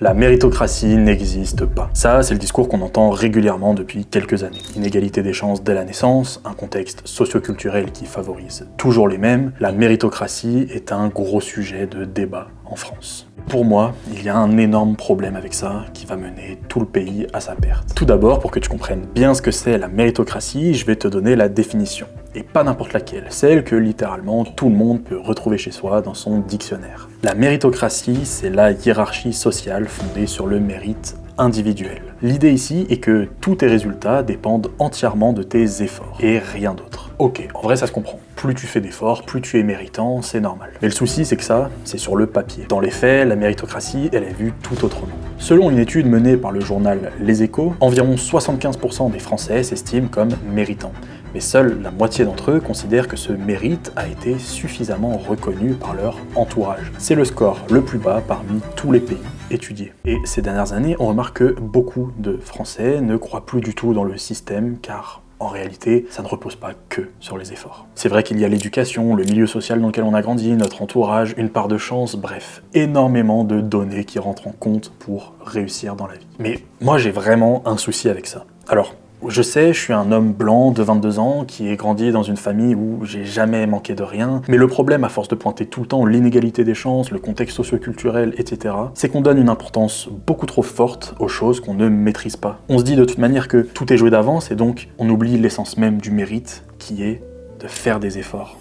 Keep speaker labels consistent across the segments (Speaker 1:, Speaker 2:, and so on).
Speaker 1: La méritocratie n'existe pas. Ça, c'est le discours qu'on entend régulièrement depuis quelques années. Inégalité des chances dès la naissance, un contexte socio-culturel qui favorise toujours les mêmes, la méritocratie est un gros sujet de débat en France. Pour moi, il y a un énorme problème avec ça qui va mener tout le pays à sa perte. Tout d'abord, pour que tu comprennes bien ce que c'est la méritocratie, je vais te donner la définition. Et pas n'importe laquelle, celle que littéralement tout le monde peut retrouver chez soi dans son dictionnaire. La méritocratie, c'est la hiérarchie sociale fondée sur le mérite individuel. L'idée ici est que tous tes résultats dépendent entièrement de tes efforts, et rien d'autre. Ok, en vrai ça se comprend. Plus tu fais d'efforts, plus tu es méritant, c'est normal. Mais le souci c'est que ça, c'est sur le papier. Dans les faits, la méritocratie, elle est vue tout autrement. Selon une étude menée par le journal Les Échos, environ 75% des Français s'estiment comme méritants. Mais seule la moitié d'entre eux considèrent que ce mérite a été suffisamment reconnu par leur entourage. C'est le score le plus bas parmi tous les pays étudiés. Et ces dernières années, on remarque que beaucoup de Français ne croient plus du tout dans le système car en réalité, ça ne repose pas que sur les efforts. C'est vrai qu'il y a l'éducation, le milieu social dans lequel on a grandi, notre entourage, une part de chance, bref, énormément de données qui rentrent en compte pour réussir dans la vie. Mais moi j'ai vraiment un souci avec ça. Alors, je sais, je suis un homme blanc de 22 ans qui est grandi dans une famille où j'ai jamais manqué de rien, mais le problème, à force de pointer tout le temps l'inégalité des chances, le contexte socio-culturel, etc., c'est qu'on donne une importance beaucoup trop forte aux choses qu'on ne maîtrise pas. On se dit de toute manière que tout est joué d'avance et donc on oublie l'essence même du mérite, qui est de faire des efforts.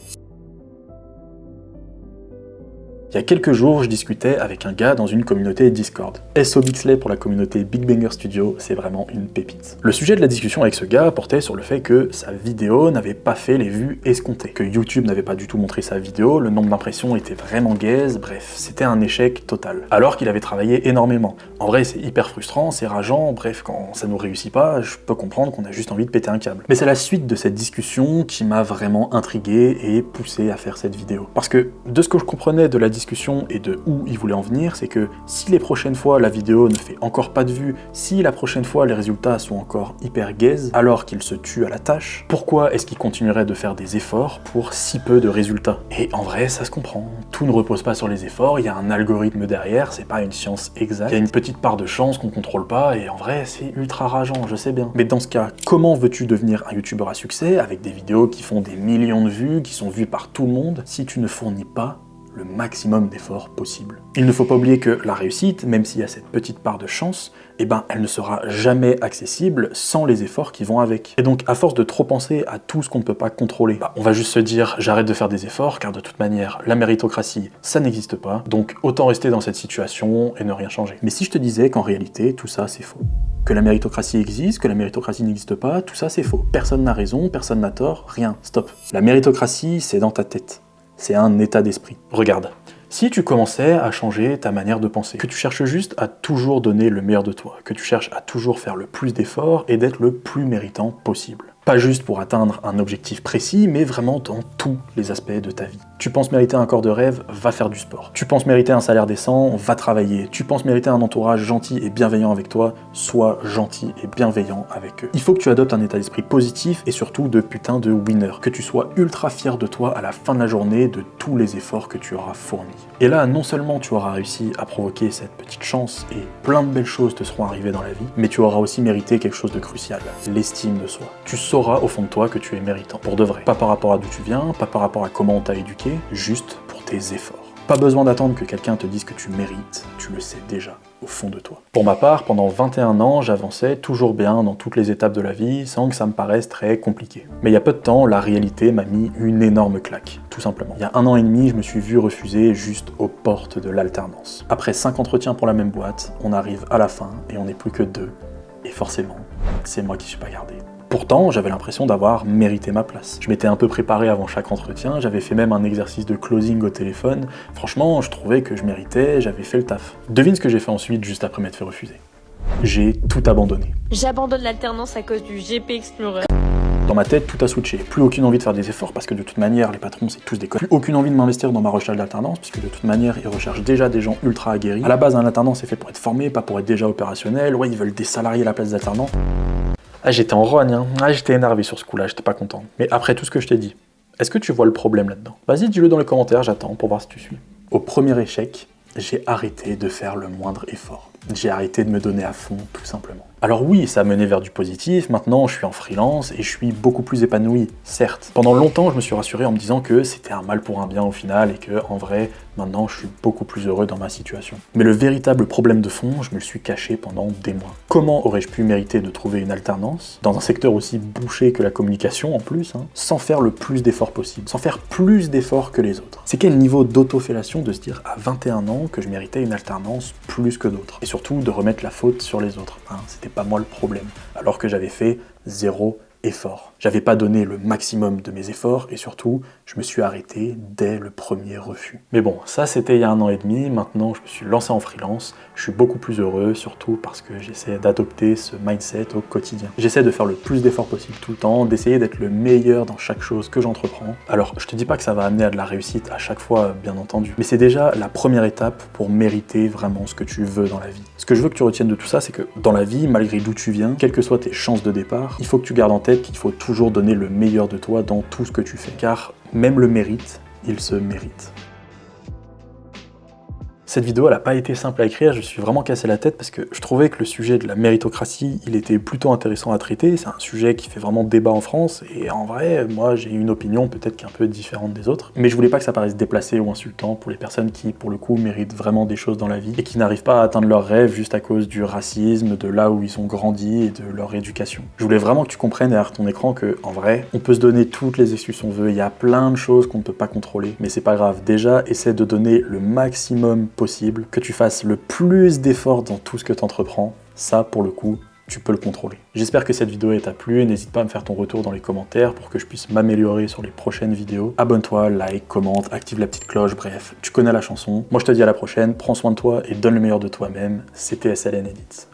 Speaker 1: Il y a quelques jours, je discutais avec un gars dans une communauté Discord. SO Bixley pour la communauté Big Banger Studio, c'est vraiment une pépite. Le sujet de la discussion avec ce gars portait sur le fait que sa vidéo n'avait pas fait les vues escomptées, que YouTube n'avait pas du tout montré sa vidéo, le nombre d'impressions était vraiment gaze, bref, c'était un échec total. Alors qu'il avait travaillé énormément. En vrai, c'est hyper frustrant, c'est rageant, bref, quand ça nous réussit pas, je peux comprendre qu'on a juste envie de péter un câble. Mais c'est la suite de cette discussion qui m'a vraiment intrigué et poussé à faire cette vidéo. Parce que de ce que je comprenais de la discussion et de où il voulait en venir, c'est que si les prochaines fois la vidéo ne fait encore pas de vues, si la prochaine fois les résultats sont encore hyper gaze, alors qu'il se tue à la tâche, pourquoi est-ce qu'il continuerait de faire des efforts pour si peu de résultats? Et en vrai, ça se comprend. Tout ne repose pas sur les efforts, il y a un algorithme derrière, c'est pas une science exacte, il y a une petite part de chance qu'on contrôle pas, et en vrai, c'est ultra rageant, je sais bien. Mais dans ce cas, comment veux-tu devenir un youtubeur à succès, avec des vidéos qui font des millions de vues, qui sont vues par tout le monde, si tu ne fournis pas le maximum d'efforts possible? Il ne faut pas oublier que la réussite, même s'il y a cette petite part de chance, elle ne sera jamais accessible sans les efforts qui vont avec. Et donc, à force de trop penser à tout ce qu'on ne peut pas contrôler, on va juste se dire « j'arrête de faire des efforts » car de toute manière, la méritocratie, ça n'existe pas, donc autant rester dans cette situation et ne rien changer. Mais si je te disais qu'en réalité, tout ça, c'est faux. Que la méritocratie existe, que la méritocratie n'existe pas, tout ça, c'est faux. Personne n'a raison, personne n'a tort, rien, stop. La méritocratie, c'est dans ta tête. C'est un état d'esprit. Regarde, si tu commençais à changer ta manière de penser, que tu cherches juste à toujours donner le meilleur de toi, que tu cherches à toujours faire le plus d'efforts et d'être le plus méritant possible. Pas juste pour atteindre un objectif précis, mais vraiment dans tous les aspects de ta vie. Tu penses mériter un corps de rêve, va faire du sport. Tu penses mériter un salaire décent, va travailler. Tu penses mériter un entourage gentil et bienveillant avec toi, sois gentil et bienveillant avec eux. Il faut que tu adoptes un état d'esprit positif et surtout de putain de winner. Que tu sois ultra fier de toi à la fin de la journée, de tous les efforts que tu auras fournis. Et là, non seulement tu auras réussi à provoquer cette petite chance et plein de belles choses te seront arrivées dans la vie, mais tu auras aussi mérité quelque chose de crucial, l'estime de soi. Tu sauras au fond de toi que tu es méritant, pour de vrai. Pas par rapport à d'où tu viens, pas par rapport à comment on t'a éduqué, juste pour tes efforts. Pas besoin d'attendre que quelqu'un te dise que tu mérites, tu le sais déjà, au fond de toi. Pour ma part, pendant 21 ans, j'avançais toujours bien dans toutes les étapes de la vie, sans que ça me paraisse très compliqué. Mais il y a peu de temps, la réalité m'a mis une énorme claque, tout simplement. Il y a 1 an et demi, je me suis vu refuser juste aux portes de l'alternance. Après 5 entretiens pour la même boîte, on arrive à la fin, et on n'est plus que 2. Et forcément, c'est moi qui suis pas gardé. Pourtant, j'avais l'impression d'avoir mérité ma place. Je m'étais un peu préparé avant chaque entretien, j'avais fait même un exercice de closing au téléphone. Franchement, je trouvais que je méritais, j'avais fait le taf. Devine ce que j'ai fait ensuite, juste après m'être fait refuser. J'ai tout abandonné.
Speaker 2: J'abandonne l'alternance à cause du GP Explorer.
Speaker 1: Dans ma tête, tout a switché. Plus aucune envie de faire des efforts, parce que de toute manière, les patrons, c'est tous des connards. Plus aucune envie de m'investir dans ma recherche d'alternance, puisque de toute manière, ils recherchent déjà des gens ultra aguerris. À la base, un alternant, c'est fait pour être formé, pas pour être déjà opérationnel. Ouais, ils veulent des salariés à la place d'alternants. Ah, j'étais en rogne, hein. Ah, j'étais énervé sur ce coup-là, j'étais pas content. Mais après tout ce que je t'ai dit, est-ce que tu vois le problème là-dedans? Vas-y, dis-le dans les commentaires, j'attends pour voir si tu suis. Au premier échec, j'ai arrêté de faire le moindre effort. J'ai arrêté de me donner à fond, tout simplement. Alors oui, ça a mené vers du positif, maintenant je suis en freelance et je suis beaucoup plus épanoui, certes. Pendant longtemps, je me suis rassuré en me disant que c'était un mal pour un bien au final et que, en vrai, maintenant je suis beaucoup plus heureux dans ma situation. Mais le véritable problème de fond, je me le suis caché pendant des mois. Comment aurais-je pu mériter de trouver une alternance, dans un secteur aussi bouché que la communication en plus, sans faire le plus d'efforts possible, sans faire plus d'efforts que les autres? C'est quel niveau d'autofellation de se dire à 21 ans que je méritais une alternance plus que d'autres? Et surtout de remettre la faute sur les autres. C'était pas moi le problème, alors que j'avais fait 0 effort. J'avais pas donné le maximum de mes efforts et surtout, je me suis arrêté dès le premier refus. Mais bon, ça c'était il y a 1 an et demi, maintenant je me suis lancé en freelance, je suis beaucoup plus heureux, surtout parce que j'essaie d'adopter ce mindset au quotidien. J'essaie de faire le plus d'efforts possible tout le temps, d'essayer d'être le meilleur dans chaque chose que j'entreprends. Alors, je te dis pas que ça va amener à de la réussite à chaque fois, bien entendu, mais c'est déjà la première étape pour mériter vraiment ce que tu veux dans la vie. Ce que je veux que tu retiennes de tout ça, c'est que dans la vie, malgré d'où tu viens, quelles que soient tes chances de départ, il faut que tu gardes en tête qu'il faut toujours donner le meilleur de toi dans tout ce que tu fais. Car même le mérite, il se mérite. Cette vidéo, elle n'a pas été simple à écrire, je me suis vraiment cassé la tête parce que je trouvais que le sujet de la méritocratie, il était plutôt intéressant à traiter. C'est un sujet qui fait vraiment débat en France et en vrai, moi j'ai une opinion peut-être qu'un peu différente des autres. Mais je voulais pas que ça paraisse déplacé ou insultant pour les personnes qui, pour le coup, méritent vraiment des choses dans la vie et qui n'arrivent pas à atteindre leurs rêves juste à cause du racisme, de là où ils ont grandi et de leur éducation. Je voulais vraiment que tu comprennes derrière ton écran que, en vrai, on peut se donner toutes les excuses qu'on veut, il y a plein de choses qu'on ne peut pas contrôler, mais c'est pas grave. Déjà, essaie de donner le maximum possible, que tu fasses le plus d'efforts dans tout ce que tu entreprends, ça pour le coup, tu peux le contrôler. J'espère que cette vidéo t'a plu, n'hésite pas à me faire ton retour dans les commentaires pour que je puisse m'améliorer sur les prochaines vidéos. Abonne-toi, like, commente, active la petite cloche, bref, tu connais la chanson. Moi je te dis à la prochaine, prends soin de toi et donne le meilleur de toi-même, c'était SLN Edits.